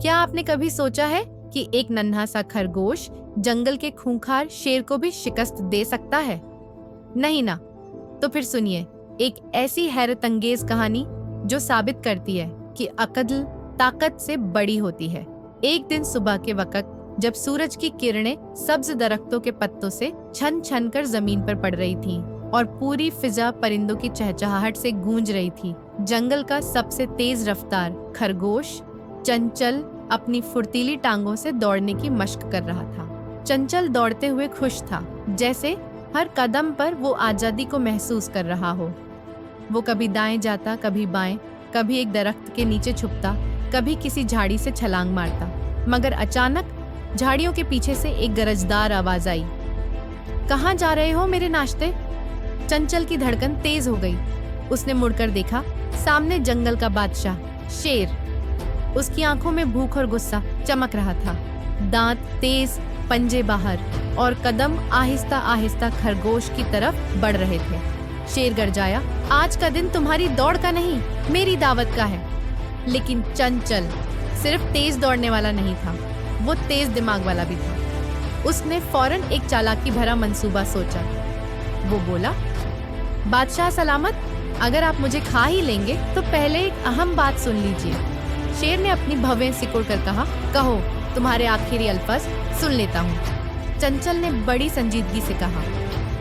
क्या आपने कभी सोचा है कि एक नन्हा सा खरगोश जंगल के खूंखार शेर को भी शिकस्त दे सकता है? नहीं ना। तो फिर सुनिए एक ऐसी हैरत अंगेज कहानी जो साबित करती है कि अक्ल ताकत से बड़ी होती है। एक दिन सुबह के वक्त जब सूरज की किरणें सब्ज दरख्तों के पत्तों से छन छन कर जमीन पर पड़ रही थीं और पूरी फिजा परिंदों की चहचहाहट से गूंज रही थी, जंगल का सबसे तेज रफ्तार खरगोश चंचल अपनी फुर्तीली टांगों से दौड़ने की मशक कर रहा था। चंचल दौड़ते हुए खुश था, जैसे हर कदम पर वो आजादी को महसूस कर रहा हो। वो कभी दाएं जाता, कभी बाएं, कभी एक दरख्त के नीचे छुपता, कभी किसी झाड़ी से छलांग मारता। मगर अचानक झाड़ियों के पीछे से एक गरजदार आवाज आई। कहाँ जा रहे हो मेरे नाश्ते? चंचल की धड़कन तेज हो गई। उसने मुड़कर देखा, सामने जंगल का बादशाह शेर। उसकी आंखों में भूख और गुस्सा चमक रहा था, दांत तेज, पंजे बाहर और कदम आहिस्ता आहिस्ता खरगोश की तरफ बढ़ रहे थे। शेर गरजाया, आज का दिन तुम्हारी दौड़ का नहीं, मेरी दावत का है। लेकिन चंचल सिर्फ तेज दौड़ने वाला नहीं था, वो तेज दिमाग वाला भी था। उसने फौरन एक चालाकी भरा मंसूबा सोचा। वो बोला, बादशाह सलामत, अगर आप मुझे खा ही लेंगे तो पहले एक अहम बात सुन लीजिए। शेर ने अपनी भवें सिकोड़ कर कहा, कहो, तुम्हारे आखिरी अल्फाज सुन लेता हूँ। चंचल ने बड़ी संजीदगी से कहा,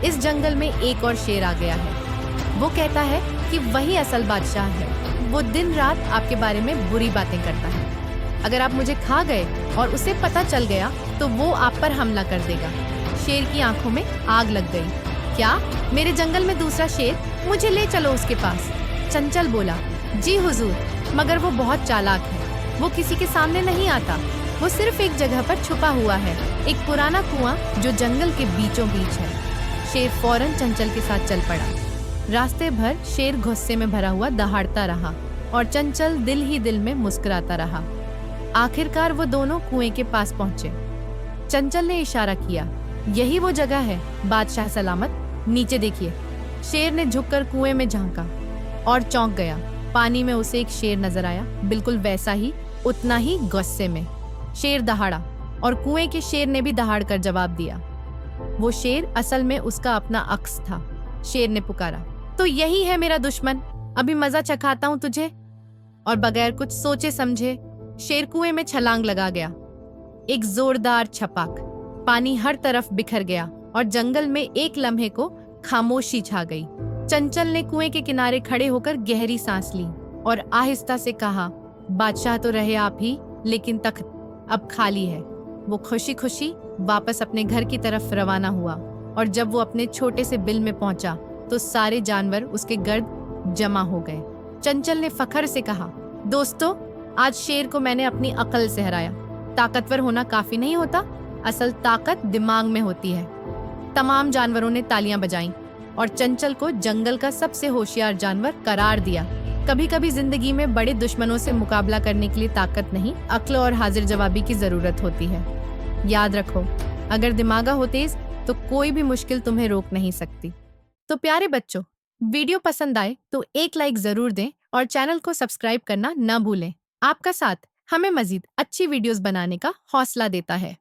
इस जंगल में एक और शेर आ गया है। वो कहता है कि वही असल बादशाह है। वो दिन रात आपके बारे में बुरी बातें करता है। अगर आप मुझे खा गए और उसे पता चल गया तो वो आप पर हमला कर देगा। शेर की आंखों में आग लग गई। क्या, मेरे जंगल में दूसरा शेर? मुझे ले चलो उसके पास। चंचल बोला, जी हुजूर, मगर वो बहुत चालाक है। वो किसी के सामने नहीं आता। वो सिर्फ एक जगह पर छुपा हुआ है, एक पुराना कुआं जो जंगल के बीचों बीच है। शेर फौरन चंचल के साथ चल पड़ा। रास्ते भर शेर गुस्से में भरा हुआ दहाड़ता रहा और चंचल दिल ही दिल में मुस्कुराता रहा। आखिरकार वो दोनों कुएं के पास पहुंचे। चंचल ने इशारा किया, यही वो जगह है बादशाह सलामत, नीचे देखिए। शेर ने झुककर कुएं में झांका और चौंक गया। पानी में उसे एक शेर नजर आया, बिल्कुल वैसा ही, उतना ही गुस्से में। शेर दहाड़ा और कुएं के शेर ने भी दहाड़ कर जवाब दिया। वो शेर असल में उसका अपना अक्स था। शेर ने पुकारा, तो यही है मेरा दुश्मन, अभी मजा चखाता हूँ तुझे। और बगैर कुछ सोचे समझे शेर कुएं में छलांग लगा गया। एक जोरदार छपाक, पानी हर तरफ बिखर गया और जंगल में एक लम्हे को खामोशी छा गई। चंचल ने कुएं के किनारे खड़े होकर गहरी सांस ली और आहिस्ता से कहा, बादशाह तो रहे आप ही, लेकिन तख्त अब खाली है। वो खुशी खुशी वापस अपने घर की तरफ रवाना हुआ और जब वो अपने छोटे से बिल में पहुंचा तो सारे जानवर उसके गर्द जमा हो गए। चंचल ने फखर से कहा, दोस्तों, आज शेर को मैंने अपनी अकल से हराया। ताकतवर होना काफी नहीं होता, असल ताकत दिमाग में होती है। तमाम जानवरों ने तालियां बजाईं और चंचल को जंगल का सबसे होशियार जानवर करार दिया। कभी कभी जिंदगी में बड़े दुश्मनों से मुकाबला करने के लिए ताकत नहीं, अक्ल और हाजिर जवाबी की जरूरत होती है। याद रखो, अगर दिमागा हो तेज तो कोई भी मुश्किल तुम्हें रोक नहीं सकती। तो प्यारे बच्चों, वीडियो पसंद आए तो एक लाइक जरूर दें और चैनल को सब्सक्राइब करना न भूलें। आपका साथ हमें मजीद अच्छी वीडियोस बनाने का हौसला देता है।